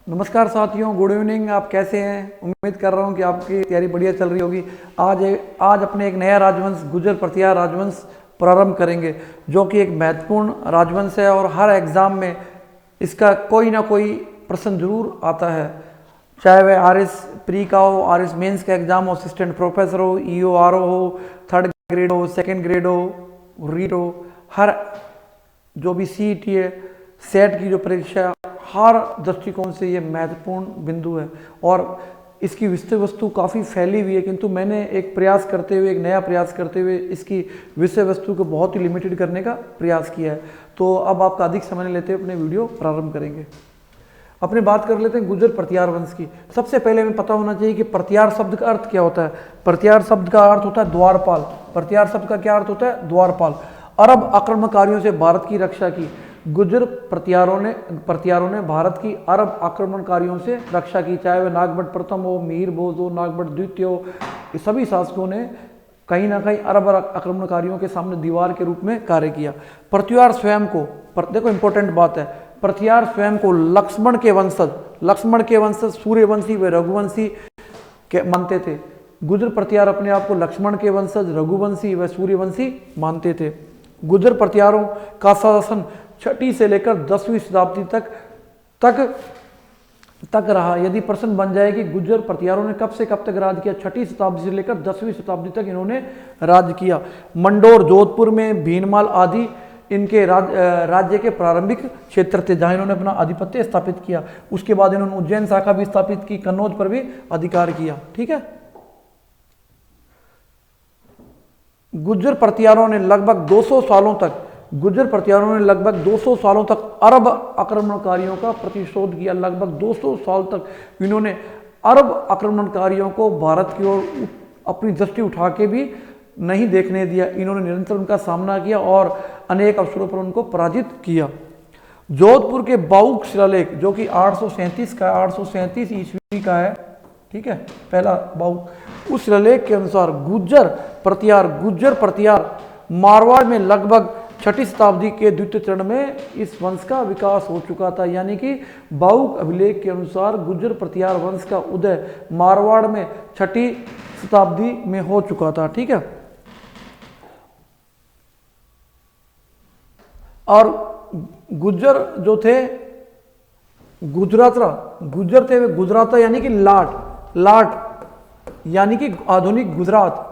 नमस्कार साथियों, good evening. आप कैसे हैं? उम्मीद कर रहा हूं कि आपकी तैयारी बढ़िया चल रही होगी। आज अपने एक नया राजवंश गुर्जर प्रतिहार राजवंश प्रारंभ करेंगे, जो कि एक महत्वपूर्ण राजवंश है और हर एग्जाम में इसका कोई ना कोई प्रश्न जरूर आता है। चाहे वह आरएस प्री का हो, आरएस मेंस का एग्जाम हो, असिस्टेंट प्रोफेसर हो, ईओ आरओ हो, थर्ड ग्रेड हो, सेकेंड ग्रेड हो, रीट हो, हर जो भी सीईटी है, सेट की जो परीक्षा, हर दृष्टिकोण से ये महत्वपूर्ण बिंदु है और इसकी विषय वस्तु काफ़ी फैली हुई है। किंतु मैंने एक प्रयास करते हुए, एक नया प्रयास करते हुए इसकी विषय वस्तु को बहुत ही लिमिटेड करने का प्रयास किया है। तो अब आपका अधिक समय नहीं लेते अपने वीडियो प्रारंभ करेंगे। अपने बात कर लेते हैं गुर्जर प्रतिहार वंश की। सबसे पहले हमें पता होना चाहिए कि प्रतिहार शब्द का अर्थ क्या होता है। प्रतिहार शब्द का अर्थ होता है द्वारपाल। प्रतिहार शब्द का क्या अर्थ होता है? द्वारपाल। अरब आक्रमणकारियों से भारत की रक्षा की। गुर्जर प्रतिहारों ने भारत की अरब आक्रमणकारियों से रक्षा की। चाहे वह नागभट्ट प्रथम हो, मिहिर भोज हो, नागभट्ट द्वितीय हो, सभी शासकों ने कहीं ना कहीं अरब आक्रमणकारियों के सामने दीवार के रूप में कार्य किया। प्रतिहार स्वयं को, देखो इंपॉर्टेंट बात है, प्रतिहार स्वयं को लक्ष्मण के वंशज सूर्यवंशी व रघुवंशी के मानते थे। गुर्जर प्रतिहार अपने आप को लक्ष्मण के वंशज, रघुवंशी व सूर्यवंशी मानते थे। गुर्जर प्रतिहारों का शासन 6वीं से लेकर 10वीं शताब्दी तक रहा। यदि प्रश्न बन जाए कि गुर्जर प्रतिहारों ने कब से कब तक राज किया, 6वीं शताब्दी से लेकर 10वीं शताब्दी तक इन्होंने राज किया। मंडोर, जोधपुर में भीनमाल आदि इनके राज्य के प्रारंभिक क्षेत्र थे, जहां इन्होंने अपना आधिपत्य स्थापित किया। उसके बाद इन्होंने उज्जैन शाखा भी स्थापित की, कन्नौज पर भी अधिकार किया। ठीक है। गुर्जर प्रतिहारों ने लगभग 200 सालों तक अरब आक्रमणकारियों का प्रतिशोध किया। लगभग 200 साल तक इन्होंने अरब आक्रमणकारियों को भारत की ओर अपनी दृष्टि उठा के भी नहीं देखने दिया। इन्होंने निरंतर उनका सामना किया और अनेक अवसरों पर उनको पराजित किया। जोधपुर के बाउक शिलालेख, जो कि 837 ईस्वी का है, ठीक है, पहला बाउक, उस शिलालेख के अनुसार गुर्जर प्रतिहार मारवाड़ में लगभग 6वीं शताब्दी के द्वितीय चरण में इस वंश का विकास हो चुका था। यानी कि बाउक अभिलेख के अनुसार गुर्जर प्रतिहार वंश का उदय मारवाड़ में 6वीं शताब्दी में हो चुका था। ठीक है। और गुर्जर जो थे, गुर्जर थे वे गुजराता यानी कि लाट यानी कि आधुनिक गुजरात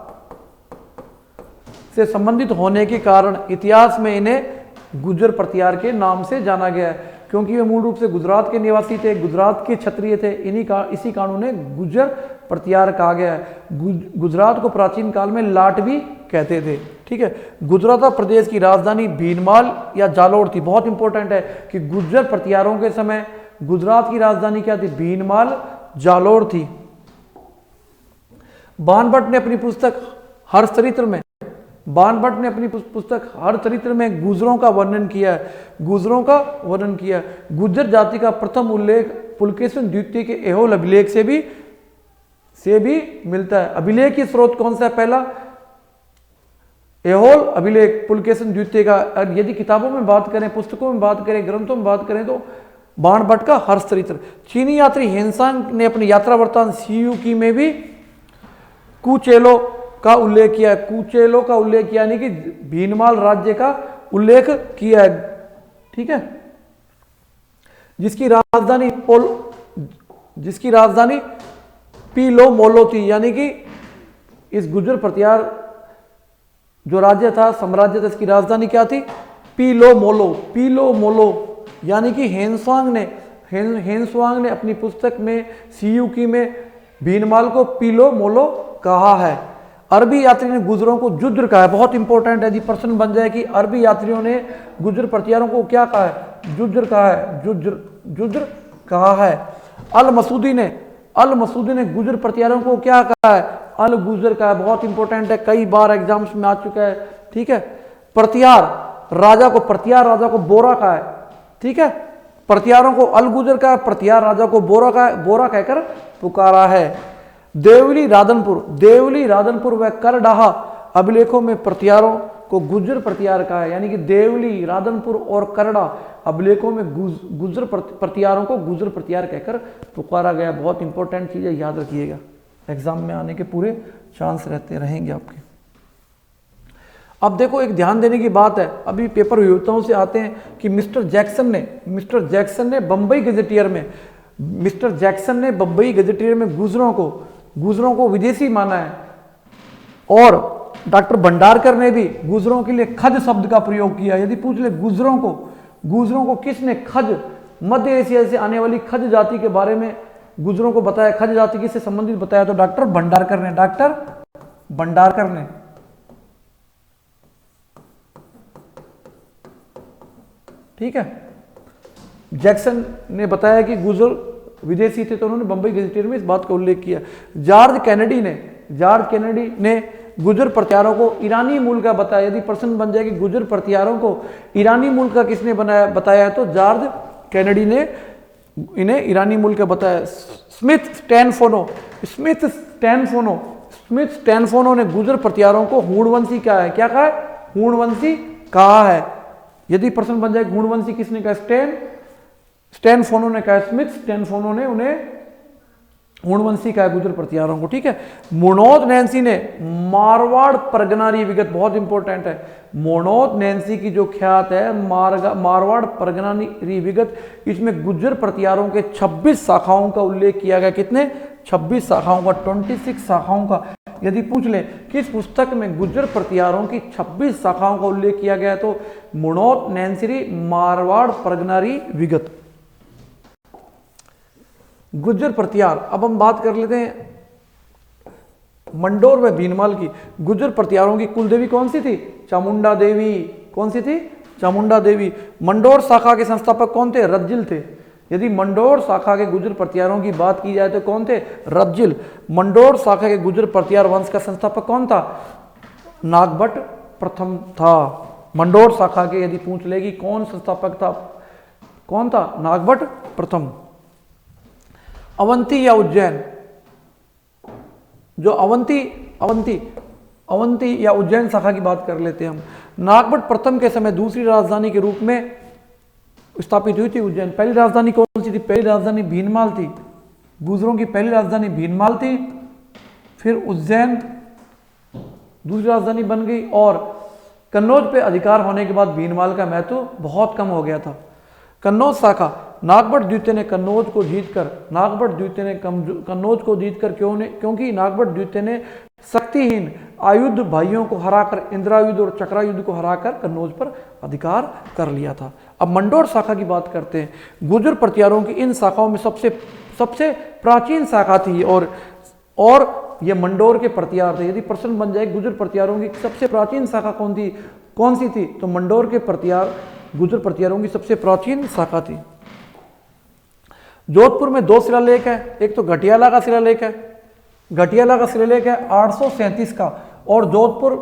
से संबंधित होने के कारण इतिहास में इन्हें गुर्जर प्रतिहार के नाम से जाना गया है, क्योंकि वे मूल रूप से गुजरात के निवासी थे, गुजरात के क्षत्रिय थे। इसी कारण उन्हें गुर्जर प्रतिहार कहा गया है। गुजरात को प्राचीन काल में लाट भी कहते थे। ठीक है। गुजराता प्रदेश की राजधानी भीनमाल या जालोर थी। बहुत इंपॉर्टेंट है कि गुर्जर प्रतिहारों के समय गुजरात की राजधानी क्या थी? भीनमाल, जालोर थी। बाणभट्ट ने अपनी पुस्तक हरचरित्र में गुर्जरों का वर्णन किया है। गुर्जर जाति का प्रथम उल्लेख पुलकेशिन द्वितीय के एहोल अभिलेख से भी मिलता है। अभिलेख की स्रोत कौन सा है? पहला एहोल अभिलेख पुलकेशिन द्वितीय का। यदि किताबों में बात करें, पुस्तकों में बात करें, ग्रंथों में बात करें तो बाणभट्ट का हर्षचरित्र। चीनी यात्री हेनसांग ने अपनी यात्रा वृत्तांत सीयूकी में भी कुचेलो का उल्लेख किया, यानी कि भीनमाल राज्य का उल्लेख किया है। ठीक है। जिसकी राजधानी पीलोमोलो थी। यानी कि इस गुर्जर प्रतिहार जो राज्य था, साम्राज्य था, इसकी राजधानी क्या थी? पीलोमोलो। यानी कि हेनसांग ने अपनी पुस्तक में सीयूकी में भीनमाल को पीलोमोलो कहा है। अरबी यात्री ने गुर्जरों को जुद्र कहा है। बहुत इंपॉर्टेंट है, यदि प्रश्न बन जाए कि अरबी यात्रियों ने गुर्जर प्रतिहारों को क्या कहा है? जुद्र कहा है। अल मसूदी ने गुर्जर प्रतिहारों को क्या कहा है? अल गुर्जर कहा है। बहुत इंपॉर्टेंट है, कई बार एग्जाम्स में आ चुका है। ठीक है। प्रतिहार राजा को बोरा कहा है। ठीक है। प्रतिहारों को अल गुर्जर कहा है, प्रतिहार राजा को बोरा कहकर पुकारा है। देवली राधनपुर व करडाहा अभिलेखों में प्रतिहारों को गुर्जर प्रतिहार कहा है, यानी कि देवली, राधनपुर और करड़ा अभिलेखों में गुर्जर प्रतिहारों को गुर्जर प्रतिहार कहकर पुकारा गया। बहुत इंपॉर्टेंट चीज है, याद रखिएगा, एग्जाम में आने के पूरे चांस रहते रहेंगे आपके। अब देखो एक ध्यान देने की बात है, अभी पेपर विविधताओं से आते हैं कि मिस्टर जैक्सन ने बंबई गजेटियर में गुर्जरों को विदेशी माना है। और डॉक्टर भंडारकर ने भी गुर्जरों के लिए खज शब्द का प्रयोग किया। यदि पूछ ले गुर्जरों को किसने खज, मध्य एशिया से आने वाली खज जाति के बारे में गुर्जरों को बताया, खज जाति किससे संबंधित बताया, तो डॉक्टर भंडारकर ने। ठीक है, जैक्सन ने बताया कि गुर्जर विदेशी थे, तो उन्होंने बंबई गजेटियर में इस बात का उल्लेख किया। जॉर्ज कैनेडी ने गुर्जर प्रतिहारों को ईरानी मूल का बताया। यदि प्रश्न बन जाए कि गुर्जर प्रतिहारों को ईरानी मूल का किसने बताया, तो जॉर्ज कैनेडी ने इन्हें ईरानी मूल का बताया। स्मिथ स्टैनफोनो ने गुर्जर प्रतिहारों को हूणवंशी कहा है। क्या कहा है? हूणवंशी कहा है। यदि प्रश्न बन जाए हूणवंशी किसने कहा, स्टैनफोनो ने कहा, स्मिथ स्टैनफोनो ने उन्हें हूणवंशी कहा गुर्जर प्रतिहारों को। ठीक है, मुर्नोद नैन्सी ने मारवाड़ परगनारी विगत, बहुत इंपॉर्टेंट है, मुर्नोद नैन्सी की जो ख्यात है मारवाड़ परगनारी विगत, इसमें गुर्जर प्रतिहारों के 26 शाखाओं का उल्लेख किया गया। कितने? 26 शाखाओं का, 26 शाखाओं का। यदि पूछ ले किस पुस्तक में गुर्जर प्रतिहारों की 26 शाखाओं का उल्लेख किया गया, तो मुर्नोद नैन्सी मारवाड़ परगनारी विगत। गुर्जर प्रतिहार, अब हम बात कर लेते हैं मंडोर व भीनमाल की। गुर्जर प्रतिहारों की कुल देवी कौन सी थी? चामुंडा देवी। कौन सी थी? चामुंडा देवी। मंडोर शाखा के संस्थापक कौन थे? रज्जिल थे। यदि मंडोर शाखा के गुर्जर प्रतिहारों की बात की जाए तो कौन थे? रज्जिल। मंडोर शाखा के गुर्जर प्रतिहार वंश का संस्थापक कौन था? नागभट्ट प्रथम था। मंडोर शाखा के यदि पूछ लेगी कौन संस्थापक था, कौन था? नागभट्ट प्रथम। अवंती या उज्जैन, जो अवंती या उज्जैन शाखा की बात कर लेते हैं हम। नागभट्ट प्रथम के समय दूसरी राजधानी के रूप में स्थापित हुई थी उज्जैन। पहली राजधानी कौन सी थी? पहली राजधानी भीनमाल थी। गुर्जरों की पहली राजधानी भीनमाल थी, फिर उज्जैन दूसरी राजधानी बन गई, और कन्नौज पे अधिकार होने के बाद भीनमाल का महत्व बहुत कम हो गया था। कन्नौज शाखा, नागभट्ट द्वितीय ने कन्नौज को जीतकर क्योंकि नागभट्ट द्वितीय ने शक्तिहीन आयुध भाइयों को हराकर, इंद्रायुध और चक्रायुध को हराकर कन्नौज पर अधिकार कर लिया था। अब मंडोर शाखा की बात करते हैं। गुर्जर प्रतिहारों की इन शाखाओं में सबसे प्राचीन शाखा थी, और ये मंडोर के प्रतिहार थे। यदि प्रश्न बन जाए गुर्जर प्रतिहारों की सबसे प्राचीन शाखा कौन सी थी, तो मंडोर के प्रतिहार गुर्जर प्रतिहारों की सबसे प्राचीन शाखा थी। जोधपुर में 2 शिलालेख है, एक तो घटियाला का शिलालेख है, 837 का, और जोधपुर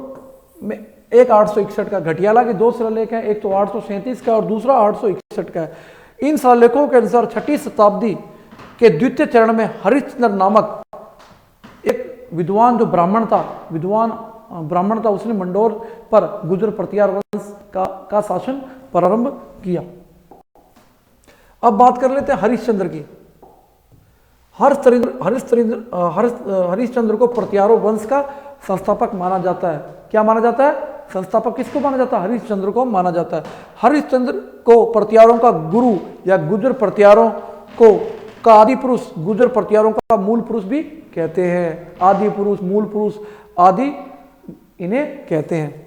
में एक 861 का। घटियाला के 2 शिलालेख हैं, एक तो 837 का और दूसरा 861 का है। इन शिलालेखों के अनुसार 6ठी शताब्दी के द्वितीय चरण में हरिश्चंद्र नामक एक विद्वान जो ब्राह्मण था, उसने मंडोर पर गुर्जर प्रतिहार वंश का शासन प्रारंभ किया। अब बात कर लेते हैं हरिश्चंद्र की। हरिश्चंद्र को प्रतिहारों वंश का संस्थापक माना जाता है। क्या माना जाता है? संस्थापक किसको माना जाता है? हरिश्चंद्र को माना जाता है। हरिश्चंद्र को प्रतिहारों का गुरु या गुर्जर प्रतिहारों का आदि पुरुष, गुर्जर प्रतिहारों का मूल पुरुष भी कहते हैं। आदि पुरुष, मूल पुरुष आदि इन्हें कहते हैं।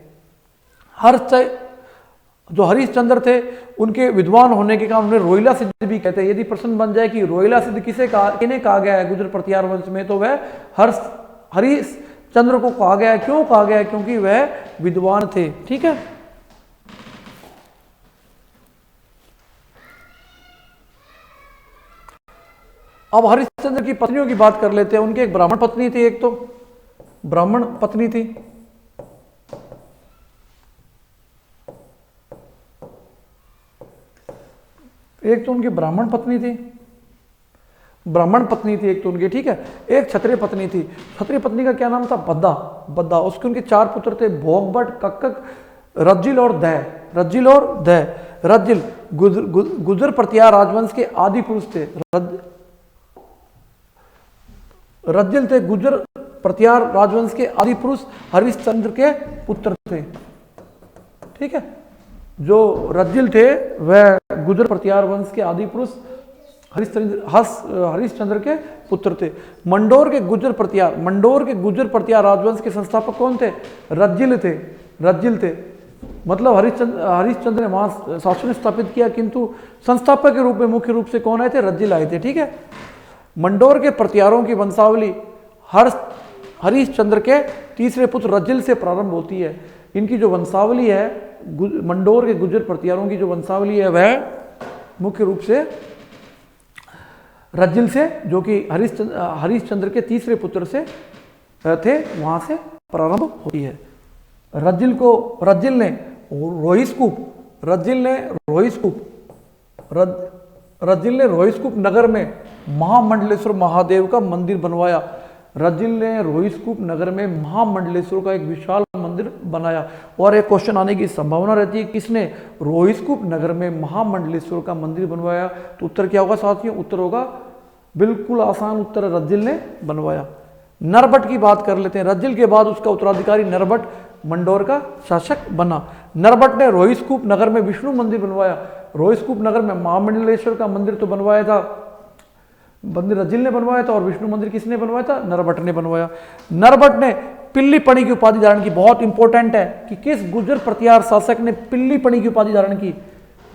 जो हरिश्चंद्र थे उनके विद्वान होने के कारण उन्हें रोहिला सिद्ध भी कहते हैं। यदि प्रश्न बन जाए कि रोहिला सिद्ध किन्हें कहा गया है गुर्जर प्रतिहार वंश में, तो वह हरिश्चंद्र को कहा गया है। क्यों कहा गया है? क्योंकि वह विद्वान थे। ठीक है, अब हरिश्चंद्र की पत्नियों की बात कर लेते हैं। उनकी एक ब्राह्मण पत्नी थी, एक तो ब्राह्मण पत्नी थी, एक तो उनकी ब्राह्मण पत्नी थी, एक तो उनकी। ठीक है, एक क्षत्रिय पत्नी थी। क्षत्रिय पत्नी का क्या नाम था? बद्दा। उसके उनके 4 पुत्र थे, भोगभट, कक्कक, रज्जिल और दय, रज्जिल और दय। रज्जिल गुर्जर प्रतिहार राजवंश के आदि पुरुष थे। रज्जिल थे गुर्जर प्रतिहार राजवंश के आदि पुरुष, हरिश्चंद्र के पुत्र थे। ठीक है, जो रज्जिल थे वह गुर्जर प्रतिहार वंश के आदि पुरुष हरिश्चंद्र के पुत्र थे। मंडोर के गुर्जर प्रतिहार राजवंश के संस्थापक कौन थे? रज्जिल थे। मतलब हरिश्चंद्र ने वहां शासन स्थापित किया, किंतु संस्थापक के रूप में मुख्य रूप से कौन आए थे? रज्जिल आए थे। ठीक है, मंडोर के प्रतिहारों की वंशावली हरिश्चंद्र के तीसरे पुत्र रज्जिल से प्रारंभ होती है। इनकी जो वंशावली है, मंडोर के गुर्जर प्रतिहारों की जो वंशावली है वह मुख्य रूप से रज्जिल से, जो कि हरिश्चंद्र के तीसरे पुत्र से थे, वहां से प्रारंभ होती है। रज्जिल ने रोहिस्कूप नगर में महामंडलेश्वर महादेव का मंदिर बनवाया। रज्जिल ने रोहिस्कूप नगर में महामंडलेश्वर का एक विशाल मंदिर बनाया। और एक क्वेश्चन आने की संभावना रहती है, किसने रोहिस्कूप नगर में महामंडलेश्वर का मंदिर बनवाया? तो उत्तर क्या होगा साथियों? उत्तर होगा, बिल्कुल आसान उत्तर, रज्जिल ने बनवाया। नरबट की बात कर लेते हैं। रज्जिल के बाद उसका उत्तराधिकारी नरबट मंडोर का शासक बना। नरबट ने रोहिस्कूप नगर में विष्णु मंदिर बनवाया। रोहिस्कूप नगर में महामंडलेश्वर का मंदिर तो बनवाया था, मंदिर रज्जिल ने बनवाया था, और विष्णु मंदिर किसने बनवाया था? नरबट ने बनवाया। नरबट ने पिल्लीपणी की उपाधि धारण की। बहुत इंपॉर्टेंट है कि किस गुर्जर प्रतिहार शासक ने पिल्लीपणी की उपाधि धारण की?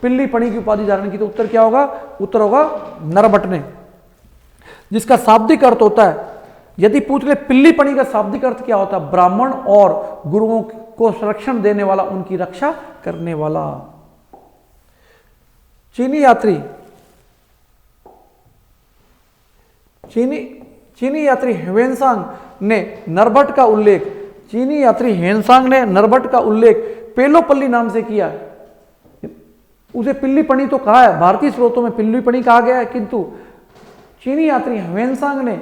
पिल्लीपणी की उपाधि धारण की। तो उत्तर क्या होगा? उत्तर होगा नरबट ने, जिसका शाब्दिक अर्थ होता है, यदि पूछ ले पिल्लीपणी का शाब्दिक अर्थ क्या होता है? ब्राह्मण और गुरुओं को संरक्षण देने वाला, उनकी रक्षा करने वाला। चीनी यात्री ह्वेनसांग ने नरबट का उल्लेख पेलोपल्ली नाम से किया। उसे पिल्लीपणी तो कहा है, भारतीय स्रोतों में पिल्लीपणी कहा गया है, किंतु चीनी यात्री ह्वेनसांग ने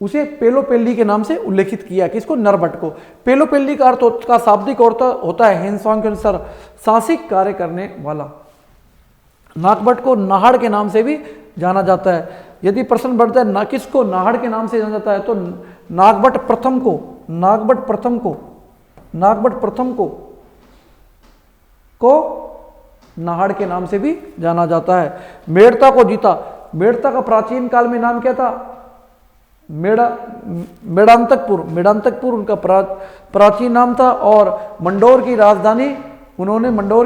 उसे पेलोपेल्ली के नाम से उल्लेखित किया। किसको? नरबट को। पेलोपेल्ली का अर्थ का शाब्दिक अर्थ होता है ह्वेनसांग के अनुसार साहसिक कार्य करने वाला। नागभट्ट को नाहड़ के नाम से भी जाना जाता है। यदि प्रश्न बढ़ता है किसको नाहड़ के नाम से जाना जाता है, तो नागभट्ट प्रथम को नाहड़ के नाम से भी जाना जाता है। मेड़ता को जीता। मेड़ता का प्राचीन काल में नाम क्या था? मेड़ांतकपुर उनका प्राचीन नाम था। और मंडोर की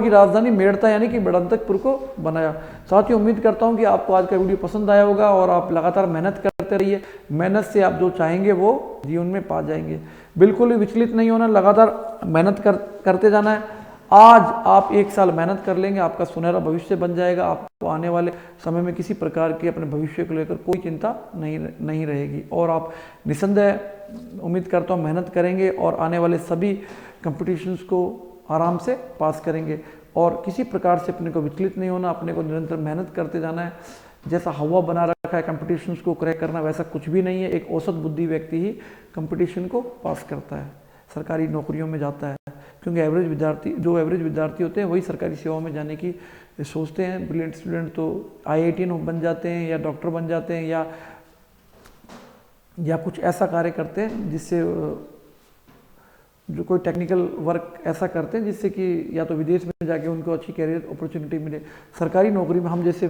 राजधानी मेड़ता यानी कि मेड़ांतकपुर को बनाया। साथियों, उम्मीद करता हूं कि आपको आज का वीडियो पसंद आया होगा, और आप लगातार मेहनत करते रहिए। मेहनत से आप जो चाहेंगे वो जीवन में पा जाएंगे। बिल्कुल भी विचलित नहीं होना, लगातार मेहनत करते जाना है। आज आप 1 साल मेहनत कर लेंगे, आपका सुनहरा भविष्य बन जाएगा। आपको आने वाले समय में किसी प्रकार के अपने भविष्य को लेकर कोई चिंता नहीं रहेगी, और आप निसंदेह, उम्मीद करता हूँ, मेहनत करेंगे और आने वाले सभी कंपटीशंस को आराम से पास करेंगे। और किसी प्रकार से अपने को विचलित नहीं होना, अपने को निरंतर मेहनत करते जाना है। जैसा हवा बना रखा है कंपटीशंस को क्रैक करना, वैसा कुछ भी नहीं है। एक औसत बुद्धि व्यक्ति ही कंपटीशन को पास करता है, सरकारी नौकरियों में जाता है, क्योंकि एवरेज विद्यार्थी होते हैं वही सरकारी सेवाओं में जाने की सोचते हैं। ब्रिलियंट स्टूडेंट तो IITian बन जाते हैं, या डॉक्टर बन जाते हैं, या कुछ ऐसा कार्य करते हैं जिससे, जो कोई टेक्निकल वर्क ऐसा करते हैं जिससे कि या तो विदेश में जाके उनको अच्छी कैरियर अपॉर्चुनिटी मिले। सरकारी नौकरी में हम जैसे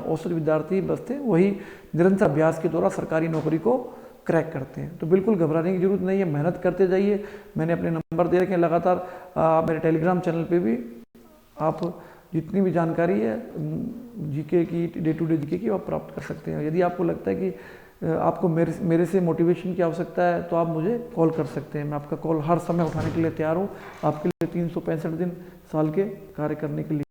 औसत विद्यार्थी बसते हैं, वही निरंतर अभ्यास के द्वारा सरकारी नौकरी को क्रैक करते हैं। तो बिल्कुल घबराने की जरूरत नहीं है, मेहनत करते जाइए। मैंने अपने नंबर दे रखे हैं लगातार। मेरे टेलीग्राम चैनल पे भी आप जितनी भी जानकारी है जीके की, डे टू डे जीके की, आप प्राप्त कर सकते हैं। यदि आपको लगता है कि आपको मेरे से मोटिवेशन की आवश्यकता है, तो आप मुझे कॉल कर सकते हैं। मैं आपका कॉल हर समय उठाने के लिए तैयार हूँ, आपके लिए 365 दिन साल के कार्य करने के लिए।